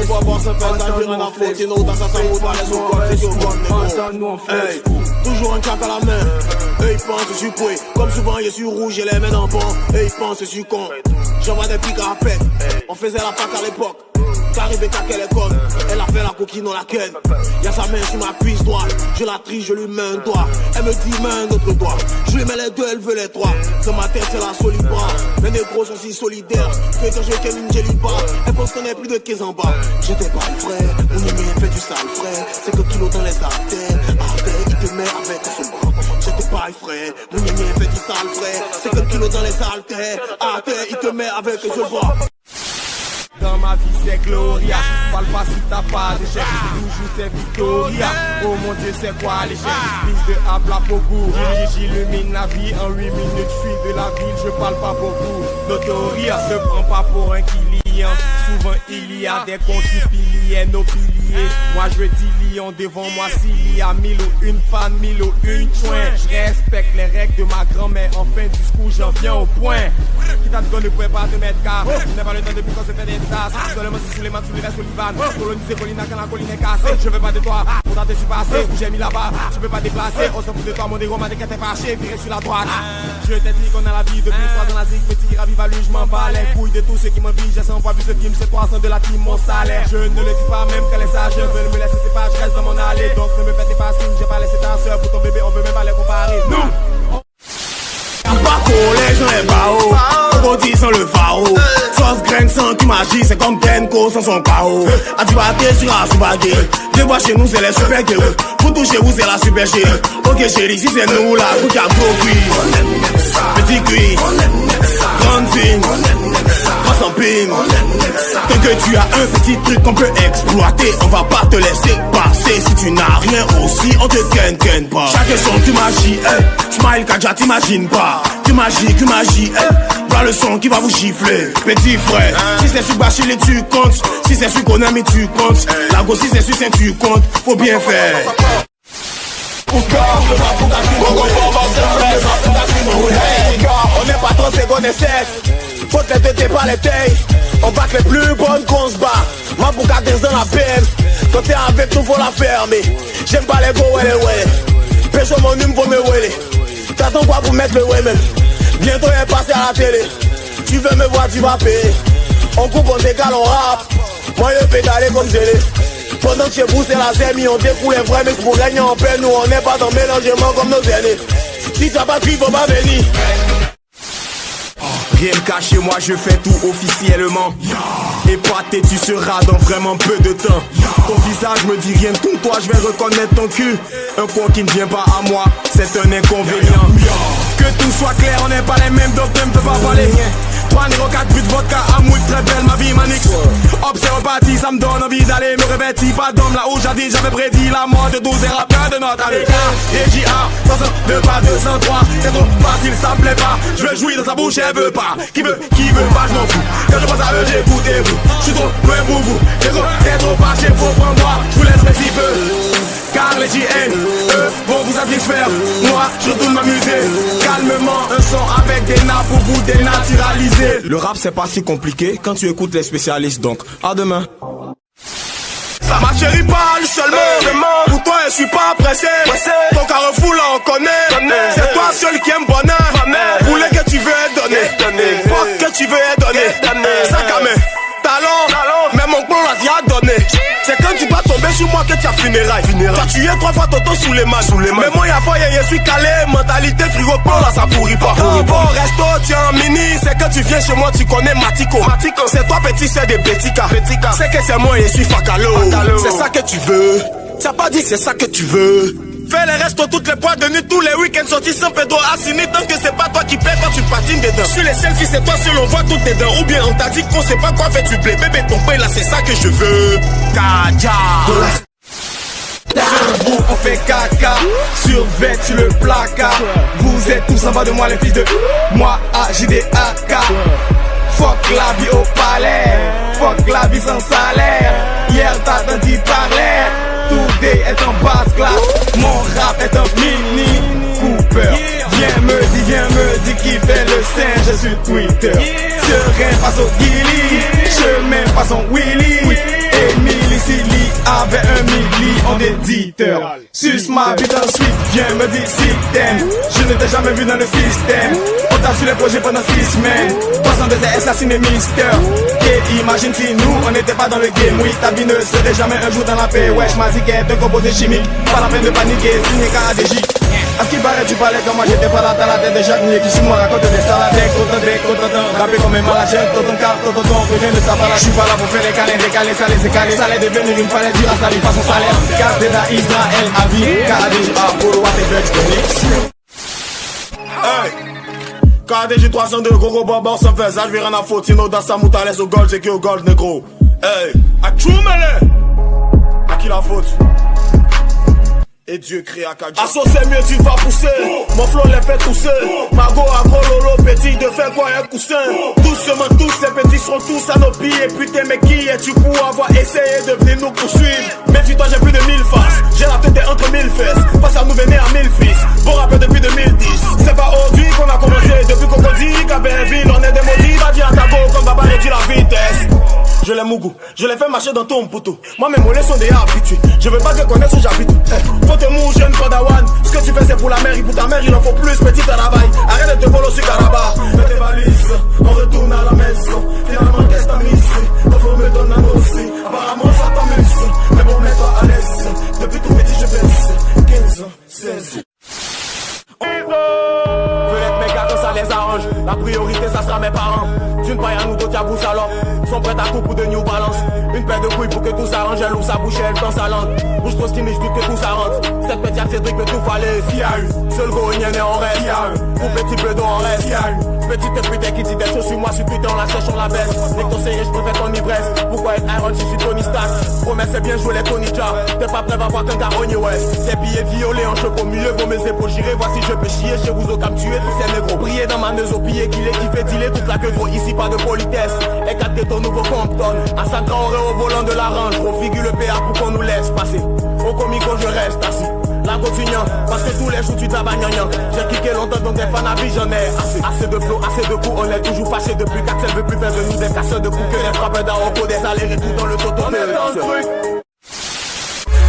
pas voir ce fait, ça j'ai rien à foutre. Sinon, dans sa sangle, t'as les autres, c'est tout le monde. Hey, toujours un claque à la main. Eux ils pensent que je suis poué. Comme souvent, il est sur rouge, j'ai les mains dans le pont. Et ils pensent que je suis con. J'envoie des pics à la pète. On faisait la pack à l'époque. T'arrives qu'à quelle école? Elle a fait la coquine, on la ken. Y'a sa main sur ma cuisse droite. Je la trie, je lui mets un doigt. Elle me dit, mets un autre doigt. Je lui mets les deux, elle veut les trois. Dans ma tête, c'est la solibra. Les négros sont si solidaires que quand je ken une jellyba, elle pense qu'on est plus de 15 en bas. J'étais pas le frère, mon ennemi fait du sale frère. C'est que kilo dans les artères. Artère, il te met avec son bras. J'étais pas le frère, mon ennemi fait du sale frère. C'est que kilo dans les artères. Artère, il te met avec son bras. Dans ma vie c'est Gloria, parle pas si t'as pas d'échec, toujours c'est Victoria. Oh mon Dieu c'est quoi l'échec, fils de Abla Pogo. J'illumine la vie, en 8 minutes je suis de la ville, je parle pas beaucoup. Notoria se prend pas pour un client, souvent il y a des concipiliers, nos piliers. Moi je dis lion devant moi s'il y a 1000 ou une fan, 1000 ou une chouin. Je respecte les règles de ma grand-mère, en fin du discours j'en viens au point. Qui t'a dit qu'on ne pouvait pas te mettre car je n'ai pas le temps depuis qu'on se fait des tasses. Seulement si sous les mains, sous les restes Olivan. Coloniser Colina quand la colline est cassée. Je veux pas de toi, pourtant t'es surpassé. Où j'ai mis là-bas, tu peux pas déplacer. On s'en fout de toi, mon dégo m'a dit qu'elle t'est fâché. Viré sur la droite. Je t'ai dit qu'on a la vie depuis 3 ans la zig. Petit ravive à lui, je m'en bats les couilles de tous ceux qui m'envient. J'ai 100 fois plus de team, c'est 300 de la team, mon salaire. Je ne le dis pas même que les sages veulent me laisser, c'est pas, je reste dans mon allée. Donc ne me faites pas signe, j'ai pas laissé ta soeur pour ton bébé, on peut même pas les comparer. Non! Pas collège dans les barreaux, Cocody sans le pharo. Sauce graine sans qui magie, c'est comme Tenko sans son carreau. Adibaté sur la sous-bagué, débois chez nous c'est les super guerreux. Pour toucher vous c'est la super chérie. Ok chérie, si c'est nous là, vous qui a gros cuit. Petit cuit, grande fine, croissant ping. Tant que tu as un petit truc qu'on peut exploiter, on va pas te laisser passer. Si tu n'as rien aussi, on te ken pas. Chaque son tu magie, smile Kaja t'imagines pas. Tu magie, voilà le son qui va vous gifler. Petit frère, si c'est sur Bachilé tu comptes. Si c'est sur Konami tu comptes. La go si c'est sur Saint tu comptes. Faut bien faire. On n'est pas trop secondes et 7. Faut te les têter par les tailles. On bat les plus bonnes qu'on se bat. Ma bouca dans la peine. Quand t'es avec nous faut la fermer. J'aime pas les go ouais. Pêche mon hume faut me wele. T'attends quoi pour mettre le ouais même. Bientôt elle passe à la télé. Tu veux me voir tu vas payer. On coupe on décale on rap. Moi je pédale comme zélé. Pendant que chez vous c'est la zémie. On découle les vrais mecs pour gagner en paix. Nous on n'est pas dans mélangement comme nos aînés. Si t'as pas pris faut pas venir. Rien de caché, moi je fais tout officiellement. Épaté, tu seras dans vraiment peu de temps. Ton visage me dit rien, tout toi je vais reconnaître ton cul. Un con qui ne vient pas à moi, c'est un inconvénient. Que tout soit clair, on n'est pas les mêmes, donc ne peux pas parler. 3 Niro 4 buts vodka, amour très belle, ma vie manix. Hop c'est reparti, ça me donne envie d'aller me revêtir. Pas d'homme là où j'avais prédit la mort de 12 rappeurs de notre avec DJA, 302 pas 203. C'est trop facile, ça me plaît pas. Je veux jouir dans sa bouche, elle veut pas. Qui veut pas, je m'en fous. Quand je pense à eux, j'écoutez-vous. Je suis trop loin pour vous. T'es trop fâché, faut prendre moi. Je vous laisse un petit peu. Car les JN, eux, vont vous satisfaire. Moi, je retourne m'amuser. Calmement, un son avec des nappes pour vous dénaturaliser. Le rap, c'est pas si compliqué quand tu écoutes les spécialistes. Donc, à demain. Ça ma chérie parle seulement. Pour toi je suis pas pressé. Ton carrefour là on connaît. C'est toi seul qui aime bonheur. Pour les que tu veux donner. Pas que tu veux donner. Sac à main, talent. Même mon plan l'a déjà donné. C'est quand tu vas tomber sur moi que tu as funérailles. T'as tué 3 fois Toto sous les mains. Mais moi y'a fois je suis calé. Mentalité frigo plan là ça pourrit pas. Bon resto tiens mini. C'est quand tu viens chez moi tu connais Matico. C'est toi petit c'est des Betika. C'est que c'est moi je suis Fakalo. C'est ça que tu veux. T'as pas dit c'est ça que tu veux. Fais les restos toutes les poids de nuit. Tous les week-ends sortis sans Pedro Assini. Tant que c'est pas toi qui paie quand tu patines dedans. Sur les selfies c'est toi seul on voit toutes tes dents. Ou bien on t'a dit qu'on sait pas quoi faire tu plais. Bébé ton pain là c'est ça que je veux. Kaja. Sur vous on fait caca. Survêt sur le placard. Vous êtes tous en bas de moi les fils de moi AJDAK. Fuck la vie au palais. Fuck la vie sans salaire. Hier t'as entendu parler. Today est en basse classe. Mon rap est un mini Cooper. Viens me dire qui fait le singe sur Twitter. Serein face au Gilly. Chemin façon Willy. Et Silly avec 1 million d'éditeurs. Suce ma bite ensuite, viens me dire si t'aimes. Je ne t'ai jamais vu dans le système. On t'a sur les projets pendant 6 semaines. 302 assassiné Mister. Et imagine si nous on n'était pas dans le game. Oui, ta vie ne serait jamais un jour dans la paix. Wesh, ma ziquette, un composé chimique. Pas la peine de paniquer, signé KADJ. À ce qui paraît, tu parlais comme moi, j'étais pas là dans la tête de Jacques Nier qui sur moi raconte des salades, autant rappé comme un malagène, autant car, autant revient de sa balade. Je suis pas là pour faire les câlins, décaler, salé, c'est calé. Ça allait devenir une palette du Rastali, pas son salaire. Car t'es dans Israël, à vie, KADJ, Polo, whatever, tu connais. Hey! KADJ 302, Gogo Baba, sans faire ça, je vais rien à foutre. Sinon, dans sa moute, à l'aise au gold, c'est qui au gold, négro. Hey! À Tchoumele! À qui la faute? Et Dieu crée à Kadja. Asso c'est mieux, tu vas pousser. Mon flow les fait tousser. Mago, agro, lolo, petit, de faire quoi un coussin. Doucement, tous ces petits seront tous à nos pieds. Putain, mais qui es-tu pour avoir essayé de venir nous poursuivre? Méfie-toi, j'ai plus de 1000 faces. J'ai la tête entre 1000 fesses. Face à nous venir à 1000 fils. Bon rappel depuis 2010. C'est pas aujourd'hui qu'on a commencé. Depuis qu'on dit qu'à Belleville, on est des maudits. Va dire à ta go comme Baba réduit la vitesse. Je l'ai mougou, je l'ai fait marcher dans ton poteau. Moi mes mollets sont déjà habitués. Je veux pas te connaître où j'habite. Faut te mou, jeune padawan. Ce que tu fais c'est pour la mère, et pour ta mère il en faut plus, petit travail. Arrête de te voler sur Caraba. Fais tes valises, on retourne à la maison. Finalement qu'est-ce que t'as mis ici? Ton faut me donner un aussi. Apparemment ça t'amuse. Mais bon mets-toi à l'aise. Depuis tout petit je baisse. 15 ans, 16 ans. Peut-être mes gars quand ça les arrange. La priorité ça sera mes parents. D'une paille à nous d'autres y'a vous alors. Sont prêts à tout pour de New Balance. Une paire de couilles pour que tout s'arrange. Elle ouvre sa bouche elle dans sa langue. Bouge trop skinny, je doute que tout ça rentre. Cette petite Cédric peut tout fallait. S'il y a eu seul gros ignan et on reste. Pour petit bleu on reste. S'il y a eu petite putain qui dit des choses sur moi. Sur Twitter on la cherche, on la baisse. Les conseillers je préfère ton ivresse. Pourquoi être Iron si je suis Tony Stark? Promets c'est bien jouer les Tony Jaa. T'es pas prêt à voir qu'un Carogne West. Tes billets violés en chapeau milieu. Vos mes épaules j'irai voir si je peux chier chez vous au cap tuer tous ces négros. Briller dans ma neuse au pied qu'il est qui fait dealer toute la queue gros. Ici pas de politesse. Et 4 ton nouveau Compton. À 5 ans on au volant de la range. Refigure le PA pour qu'on nous laisse passer. Au comico je reste assis. La continuant, parce que tous les jours tu t'abats gnagnan. J'ai kické longtemps donc des fans à vie j'en ai assez. Assez de flow, assez de coups, on est toujours fâché depuis qu'Axel veut plus faire de nous des casseurs de coups. Que les frappeurs d'Aroko, des allers-retours dans le toto. On est dans le truc.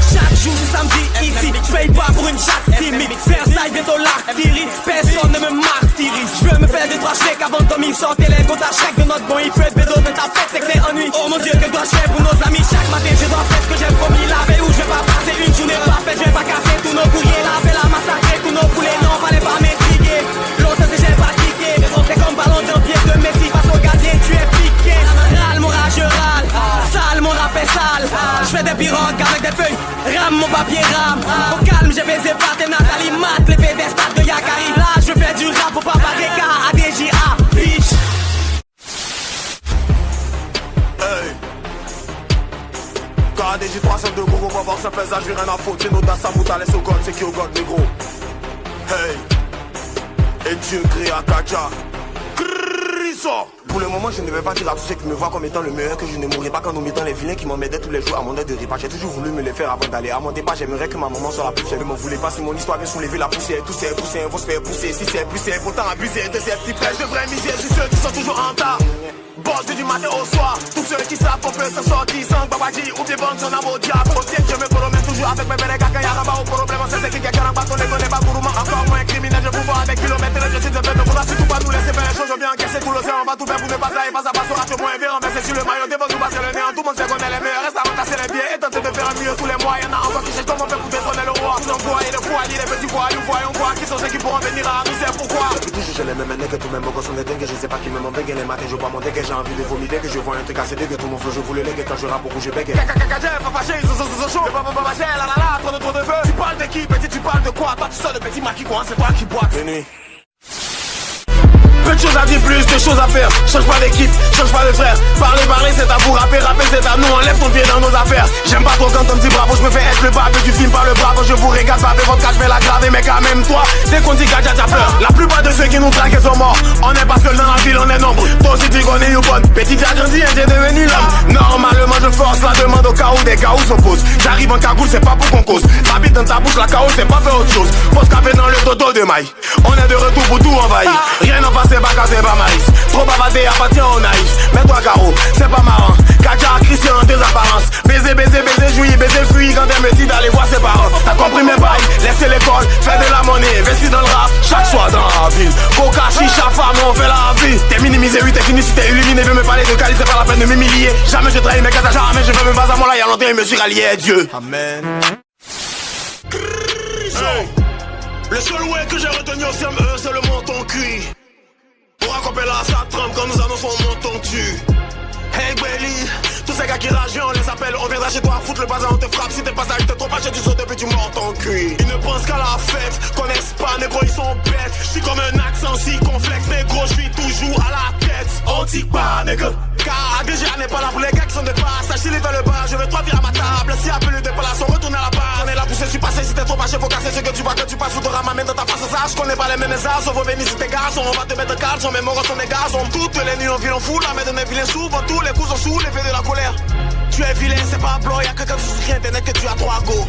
Chaque jour c'est samedi ici, je paye pas pour une chatte timide. Versailles bientôt l'artillerie, personne ne me martyrise. Je veux me faire des 3 chèques avant de dormir. Sortez les comptes à chèque de notre bon, il peut être bédo de ta fête, c'est que c'est ennui. Oh mon dieu, que dois-je faire pour nos amis? Chaque matin je dois faire ce que j'ai promis. La veille où je vais pas passer une journée parfaite. Je vais pas casser tous nos courriers, la paix, la massacrer tous nos poulets. Non, fallait pas m'intriguer. L'autre c'est j'ai pas kické. C'est comme ballon d'un pied de Messi face au gardien, tu es piqué. Râle mon rage, je râle. Sale, mon rap est sale. Je fais des pirogues avec des feuilles. Rame mon papier rame. Au calme j'ai baisé Pat et Nathalie Mat. Les pédestals de Yakari. Là je fais du rap pour Papa Deka. ADJA bitch. Hey KADJ 302 Gogo va voir ça fait ça. Je vais rien à foutre. Sinon dans sa moute à l'aise au gold. C'est qui au gold négro. Hey. Et Dieu crée à Kadja. Pour le moment je ne vais pas dire à tous ceux qui me voient comme étant le meilleur que je ne mourrai pas quand nous mettons les vilains qui m'emmenaient tous les jours à mon aide de repas. J'ai toujours voulu me les faire avant d'aller à mon départ. J'aimerais que ma maman soit la plus fière. Ne m'en voulez pas si mon histoire vient soulever la poussière. Tous ces poussins vont se faire pousser. Si c'est poussé, pourtant abuser de ces petits frères. Je devrais miser sur ceux qui sont toujours en retard. Boss du matin au soir. Tous ceux qui savent qu'on peut s'en sortir sans Babaji ou bien bande son amour diable. Au ciel je me promets toujours avec mes belles caca. Y'a là-bas au problème c'est qui quelqu'un en bas. On les connaît pas gourmand. Encore moins criminel. Je vous vois avec kilomètres. Je suis de bête. Ne vouloir surtout pas nous laisser faire les choses. Je viens encaisser tout l'océan. On va tout faire pour ne pas aller face à face. Ratio moins bien renversé sur le maillot. Des nous passer le nez. Tout le monde sait qu'on est les meilleurs. Reste à rentasser les billets et tenter de faire un mieux tous les mois. Y'en a encore qui cherchent comment faire pour détrôner le roi. Nous envoyer le foie, les petits voyous, voyons quoi. Qui sont ceux qui pourront venir à nous, c'est pourquoi. Depuis toujours j'ai les mêmes années que tous mes mots sont des dingues. Je sais pas qui me m'embêgue. Les matins je bois mon dégueu. J'ai envie de vomiter. Que je vois un truc assez dégueu. Tout mon feu je vous le lègue. Quand je rappe beaucoup je bégaye. Caca, pas fâché, ils sont chauds. Pas fâché, la la la, trop de feu. Tu parles de qui, petit, tu parles de quoi? Toi tu sors de petit maquis quoi, c'est toi qui boite. De nuit. Peu de choses à dire, plus de choses à faire. Change pas d'équipe, change pas de frère. Parler c'est à vous, rapper c'est à nous. Enlève ton pied dans nos affaires. J'aime pas trop quand on me dit bravo, je me fais être le baveux du film par le bravo. Je vous regarde baver votre cas, je vais la graver. Mais quand même toi, dès qu'on dit Kadja t'as peur. La plupart de ceux qui nous traquent sont morts. On est pas seul dans la ville, on est nombreux. Toi aussi tu connais YouPod. Petit j'ai grandi et j'ai devenu l'homme. Normalement je force la demande au cas où des cas où s'opposent. J'arrive en cagoule, c'est pas pour qu'on cause. La bite dans ta bouche, la chaos, c'est pas faire autre chose. Pose café dans le toto de maille. On est de retour pour tout envahir. Rien n'en passe, c'est pas cassé, pas maïs. Trop bavardé, appartient au naïf. Mets-toi carreau, c'est pas marrant. Kadja, Christian, des apparences. Baiser, la ville. Coca, chicha, femme, on fait la vie. T'es minimisé, oui, t'es fini si t'es illuminé. Veux me parler de qualité, c'est pas la peine de m'humilier. Jamais je trahis mes casas, jamais je veux me baser à moi là. Y'a longtemps, il me suis rallié à Dieu. Amen. Hey. Le seul way que j'ai retenu au CME, c'est le menton cuit. Pour accompagner là, ça trempe quand nous annonçons mon menton tue. Hey Belly, tous ces gars qui ragent, on les appelle. On viendra chez toi, foutre le bazar, on te frappe. Si t'es pas sage, t'es trop fâché, tu sautes et puis tu mords ton cul. Ils ne pensent qu'à la fête, connaissent pas, négro, ils sont bêtes. J'suis comme un accent si complexe, négro, j'suis toujours à la tête. On dit pas, négro. Car ADG n'est pas là pour les gars qui sont de passage. S'il est dans le bar, je vais trois virer à ma table. Si appelé de place, on retourne à la barre. On est là pour se passer, si t'es trop fâché, faut casser ce que tu vois, que tu passes, faudra ma main dans ta face. Ça, j'connais pas les mêmes arts, sauf venir si t'es garçon. On va te mettre calme, son mémoire sont des garçons. Toutes les nuits, on vit en foule, la main de mes vilains souvent. Tous les coups sont sous l'effet de la colère. Tu es vilain, c'est pas blanc, y'a que quand tu souris internet que tu as 3 go.